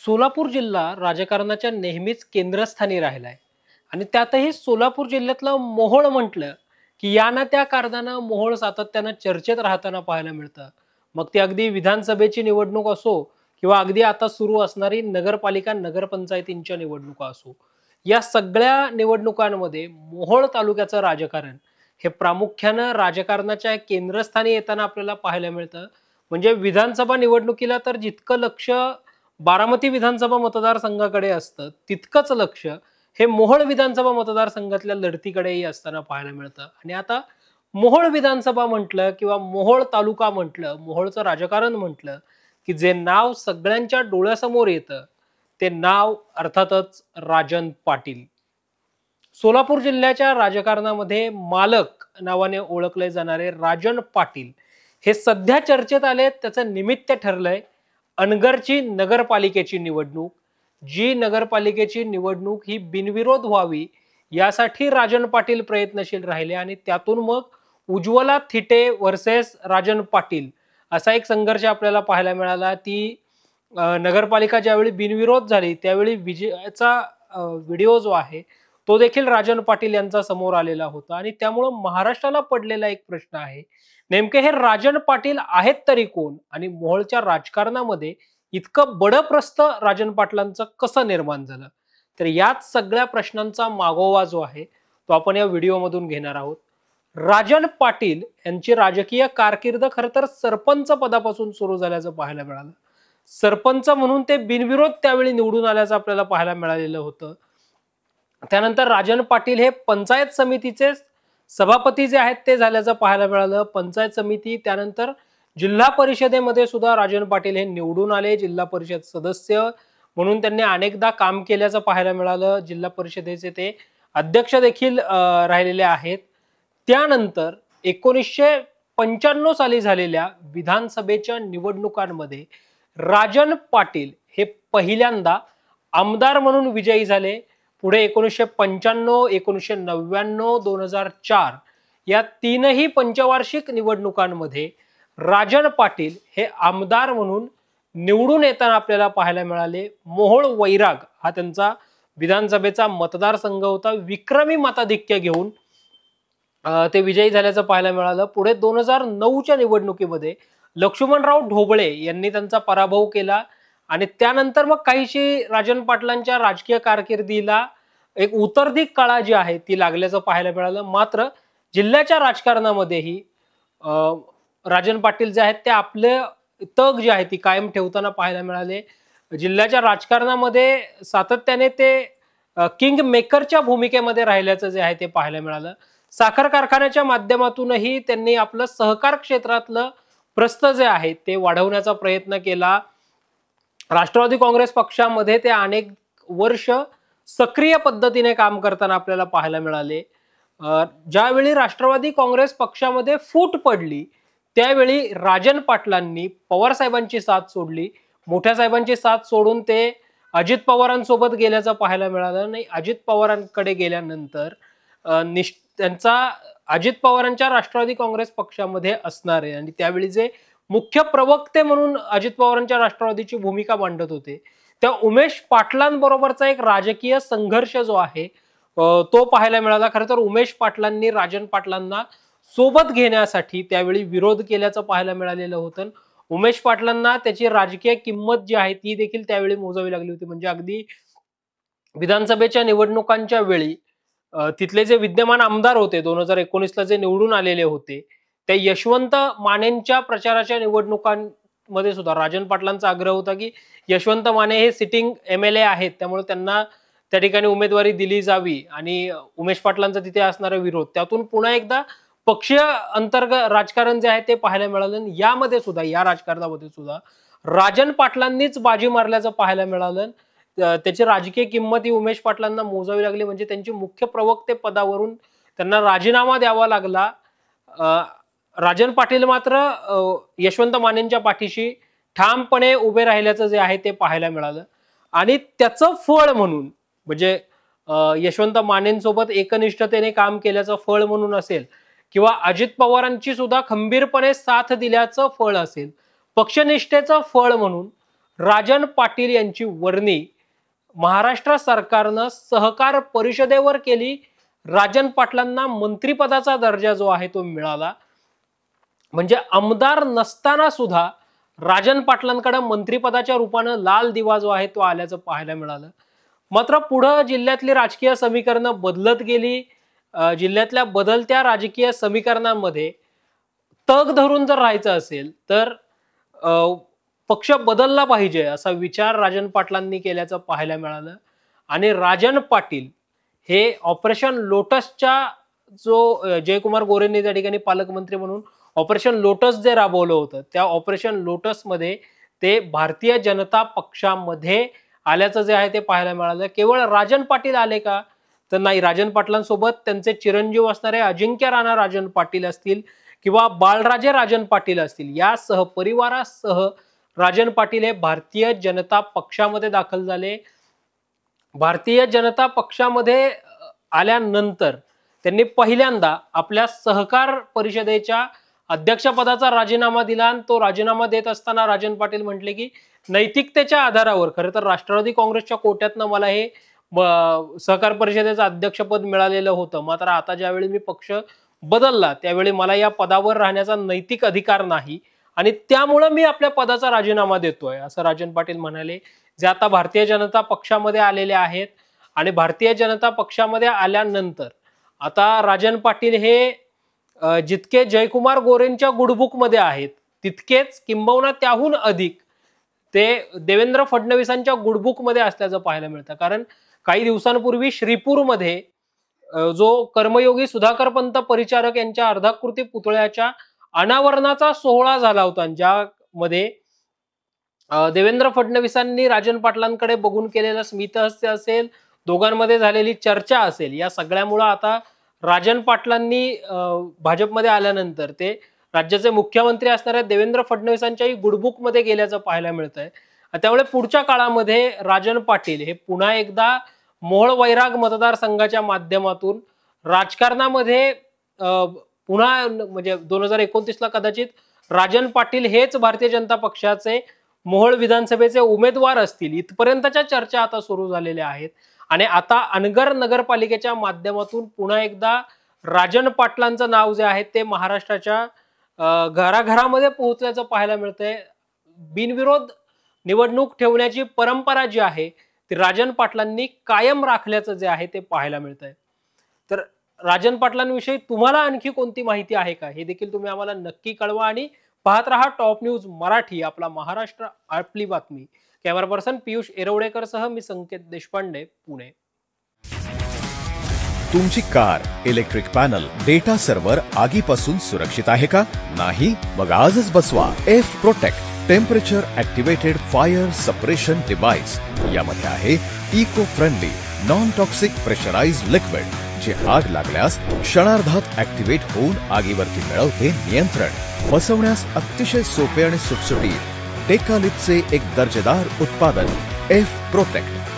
सोलापूर जिल्हा राजकारणाच्या नेहमीच केंद्रस्थानी राहिलाय आणि त्यातही सोलापूर जिल्ह्यातलं मोहोळ म्हटलं की या ना त्या कारणानं मोहोळ सातत्यानं चर्चेत राहताना पाहायला मिळतं. मग ती अगदी विधानसभेची निवडणूक असो किंवा अगदी आता सुरू असणारी नगरपालिका नगरपंचायतींच्या निवडणुका असो, या सगळ्या निवडणुकांमध्ये मोहोळ तालुक्याचं राजकारण हे प्रामुख्यानं राजकारणाच्या केंद्रस्थानी येताना आपल्याला पाहायला मिळतं. म्हणजे विधानसभा निवडणुकीला तर जितकं लक्ष बारामती विधानसभा मतदारसंघाकडे असतं, तितकंच लक्ष हे मोहोळ विधानसभा मतदारसंघातल्या लढतीकडेही असताना पाहायला मिळतं. आणि आता मोहोळ विधानसभा म्हटलं किंवा मोहोळ तालुका म्हटलं, मोहोळचं राजकारण म्हटलं, की जे नाव सगळ्यांच्या डोळ्यासमोर येतं, ते नाव अर्थातच राजन पाटील. सोलापूर जिल्ह्याच्या राजकारणामध्ये मालक नावाने ओळखले जाणारे राजन पाटील हे सध्या चर्चेत आले. त्याचं निमित्त ठरलंय अनगरची नगरपालिकेची निवडणूक. जी नगरपालिकेची निवडणूक ही बिनविरोध व्हावी यासाठी राजन पाटील प्रयत्नशील राहिले आणि त्यातून मग उज्ज्वला थिटे वर्सेस राजन पाटील असा एक संघर्ष आपल्याला पाहायला मिळाला. ती नगरपालिका ज्यावेळी बिनविरोध झाली त्यावेळी विजयाचा व्हिडिओ जो आहे तो देखील राजन पाटील यांचा समोर आलेला होता. आणि त्यामुळं महाराष्ट्राला पडलेला एक प्रश्न आहे, नेमके हे राजन पाटील आहेत तरी कोण आणि मोहोळच्या राजकारणामध्ये इतकं बडप्रस्थ राजन पाटलांचं कसं निर्माण झालं. तर याच सगळ्या प्रश्नांचा मागोवा जो आहे तो आपण या व्हिडिओमधून घेणार आहोत. राजन पाटील यांची राजकीय कारकीर्द खरं तर सरपंच पदापासून सुरू झाल्याचं पाहायला मिळालं. सरपंच म्हणून ते बिनविरोध त्यावेळी निवडून आल्याचं आपल्याला पाहायला मिळालेलं होतं. त्यानंतर राजन पाटील हे पंचायत समितीचे सभापती जे आहेत ते झाल्याचं पाहायला मिळालं. पंचायत समिती त्यानंतर जिल्हा परिषदेमध्ये सुद्धा राजन पाटील हे निवडून आले. जिल्हा परिषद सदस्य म्हणून त्यांनी अनेकदा काम केल्याचं पाहायला मिळालं. जिल्हा परिषदेचे ते अध्यक्ष देखील राहिलेले आहेत. त्यानंतर 1995 साली झालेल्या विधानसभेच्या निवडणुकांमध्ये राजन पाटील हे पहिल्यांदा आमदार म्हणून विजयी झाले. पुढे 1995, 1999, 2004 या तीनही पंचवार्षिक निवडणुकांमध्ये राजन पाटील हे आमदार म्हणून निवडून येताना आपल्याला पाहायला मिळाले. मोहोळ वैराग हा त्यांचा विधानसभेचा मतदारसंघ होता. विक्रमी मताधिक्य घेऊन ते विजयी झाल्याचं पाहायला मिळालं. पुढे 2009च्या निवडणुकीमध्ये लक्ष्मणराव ढोबळे यांनी त्यांचा पराभव केला आणि त्यानंतर मग काहीशी राजन पाटलांच्या राजकीय कारकिर्दीला एक उतरदिक कळा जी आहे ती लागल्याचं पाहायला मिळालं. मात्र जिल्ह्याच्या राजकारणामध्येही राजन पाटील जे आहेत ते आपले तग जी आहे ती कायम ठेवताना पाहायला मिळाले. जिल्ह्याच्या राजकारणामध्ये सातत्याने ते किंग मेकरच्या भूमिकेमध्ये राहिल्याचं जे आहे ते पाहायला मिळालं. साखर कारखान्याच्या माध्यमातूनही त्यांनी आपलं सहकार क्षेत्रातलं प्रस्थ जे आहे ते वाढवण्याचा प्रयत्न केला. राष्ट्रवादी काँग्रेस पक्षामध्ये ते अनेक वर्ष सक्रिय पद्धतीने काम करताना आपल्याला पाहायला मिळाले. ज्यावेळी राष्ट्रवादी काँग्रेस पक्षामध्ये फूट पडली त्यावेळी राजन पाटलांनी पवार साहेबांची साथ सोडली. मोठ्या साहेबांची साथ सोडून ते अजित पवारांसोबत गेल्याचं पाहायला मिळालं. नाही, अजित पवारांकडे गेल्यानंतर त्यांचा अजित पवारांच्या राष्ट्रवादी काँग्रेस पक्षामध्ये असणारे आणि त्यावेळी जे मुख्य प्रवक्ते म्हणून अजित पवारांच्या राष्ट्रवादीची भूमिका मांडत होते त्या उमेश पाटलांबरोबरचा एक राजकीय संघर्ष जो आहे तो पाहायला मिळाला. खरं तर उमेश पाटलांनी राजन पाटलांना सोबत घेण्यासाठी त्यावेळी विरोध केल्याचं पाहायला मिळालेलं होतं. उमेश पाटलांना त्याची राजकीय किंमत जी आहे ती देखील त्यावेळी मोजावी लागली होती. म्हणजे अगदी विधानसभेच्या निवडणुकांच्या वेळी तिथले जे विद्यमान आमदार होते 2019ला जे निवडून आलेले होते त्या यशवंत मानेंच्या प्रचाराच्या निवडणुकांमध्ये सुद्धा राजन पाटलांचा आग्रह होता की यशवंत माने हे सिटिंग MLA आहेत त्यामुळे त्यांना त्या ठिकाणी उमेदवारी दिली जावी आणि उमेश पाटलांचा तिथे असणारा विरोध त्यातून पुन्हा एकदा पक्षीय अंतर्गत राजकारण जे आहे ते पाहायला मिळालं. यामध्ये सुद्धा या राजकारणामध्ये सुद्धा राजन पाटलांनीच बाजी मारल्याचं पाहायला मिळालं. त्याची राजकीय किंमत ही उमेश पाटलांना मोजावी लागली. म्हणजे त्यांची मुख्य प्रवक्ते पदावरून त्यांना राजीनामा द्यावा लागला. राजन पाटील मात्र यशवंत मानेंच्या पाठीशी ठामपणे उभे राहिल्याचं जे आहे ते पाहायला मिळालं. आणि त्याचं फळ म्हणून म्हणजे यशवंत मानेंसोबत एकनिष्ठतेने काम केल्याचं फळ म्हणून असेल किंवा अजित पवारांची सुद्धा खंबीरपणे साथ दिल्याचं फळ असेल, पक्षनिष्ठेचं फळ म्हणून राजन पाटील यांची वर्णी महाराष्ट्र सरकारनं सहकार परिषदेवर केली. राजन पाटलांना मंत्रिपदाचा दर्जा जो आहे तो मिळाला. म्हणजे आमदार नसताना सुद्धा राजन पाटलांकडे मंत्रिपदाच्या रूपानं लाल दिवा जो आहे तो आल्याचं पाहायला मिळालं. मात्र पुढे जिल्ह्यातली राजकीय समीकरणं बदलत गेली. जिल्ह्यातल्या बदलत्या राजकीय समीकरणांमध्ये तग धरून जर राहायचं असेल तर पक्ष बदलला पाहिजे असा विचार राजन पाटलांनी केल्याचं पाहायला मिळालं. आणि राजन पाटील हे ऑपरेशन लोटसच्या जो जयकुमार गोरेंनी त्या ठिकाणी पालकमंत्री म्हणून ऑपरेशन लोटस जे राबवलं होतं त्या ऑपरेशन लोटस मध्ये ते भारतीय जनता पक्षामध्ये आल्याचं जे आहे ते पाहायला मिळालं. केवळ राजन पाटील आले का तर नाही, राजन पाटलांसोबत त्यांचे चिरंजीव असणारे अजिंक्य राणा राजन पाटील असतील किंवा बाळराजे राजन पाटील असतील, यासह परिवारासह राजन पाटील हे भारतीय जनता पक्षामध्ये दाखल झाले. भारतीय जनता पक्षामध्ये आल्यानंतर त्यांनी पहिल्यांदा आपल्या सहकार परिषदेच्या अध्यक्षपदाचा राजीनामा दिला. आणि तो राजीनामा देत असताना राजन पाटील म्हटले की नैतिकतेच्या आधारावर, खरं तर राष्ट्रवादी काँग्रेसच्या कोट्यातनं मला हे सहकार परिषदेचं अध्यक्षपद मिळालेलं होतं, मात्र आता ज्यावेळी मी पक्ष बदलला त्यावेळी मला या पदावर राहण्याचा नैतिक अधिकार नाही आणि त्यामुळे मी आपल्या पदाचा राजीनामा देतोय असं राजन पाटील म्हणाले. जे आता भारतीय जनता पक्षामध्ये आलेले आहेत. आणि भारतीय जनता पक्षामध्ये आल्यानंतर आता राजन पाटील हे जितके जयकुमार गोरेंच्या गुडबुक मध्ये आहेत तितकेच किंबहुना त्याहून अधिक ते देवेंद्र फडणवीसांच्या गुडबुक मध्ये असल्याचं पाहायला मिळतं. कारण काही दिवसांपूर्वी श्रीपूरमध्ये जो कर्मयोगी सुधाकरपंत परिचारक यांच्या अर्धाकृती पुतळ्याच्या अनावरणाचा सोहळा झाला होता, ज्यामध्ये देवेंद्र फडणवीसांनी राजन पाटलांकडे बघून केलेलं स्मितहास्य असेल, दोघांमध्ये झालेली चर्चा असेल, या सगळ्यामुळे आता राजन पाटलांनी भाजपमध्ये आल्यानंतर ते राज्याचे मुख्यमंत्री असणाऱ्या देवेंद्र फडणवीसांच्याही गुडबुक मध्ये गेल्याचं पाहायला मिळतंय. त्यामुळे पुढच्या काळामध्ये राजन पाटील हे पुन्हा एकदा मोहोळ वैराग मतदारसंघाच्या माध्यमातून राजकारणामध्ये पुन्हा म्हणजे 2029ला कदाचित राजन पाटील हेच भारतीय जनता पक्षाचे मोहोळ विधानसभेचे उमेदवार असतील इथपर्यंतच्या चर्चा आता सुरू झालेल्या आहेत. आणि आता अनगर नगरपालिकेच्या माध्यमातून पुन्हा एकदा राजन पाटलांचं नाव जे आहे ते महाराष्ट्राच्या घराघरामध्ये पोहोचल्याचं पाहायला मिळतंय. बिनविरोध निवडणूक ठेवण्याची परंपरा जी आहे ती राजन पाटलांनी कायम राखल्याचं जे आहे ते पाहायला मिळतंय. तर राजन पाटलांविषयी तुम्हाला आणखी कोणती माहिती आहे का हे देखील तुम्ही आम्हाला नक्की कळवा. आणि पाहत रहा टॉप न्यूज मराठी, आपला महाराष्ट्र आपली बातमी. कॅमेरा पर्सन पियुष एरवडेकर सह मी संकेत देशपांडे, पुणे. तुमची car, electric panel, data server आगीपासून सुरक्षित आहे का? नाही? मग आजच बसवा F protect temperature activated fire suppression device. यामध्ये आहे eco friendly non toxic pressurised liquid, जे आग लागल्यास क्षणार्धात ऍक्टिव्हेट होऊन आगीवरती मिळवते नियंत्रण. बसवण्यास अतिशय सोपे आणि सुटसुटीत टेकालिपचे एक दर्जेदार उत्पादन एफ प्रोटेक्ट.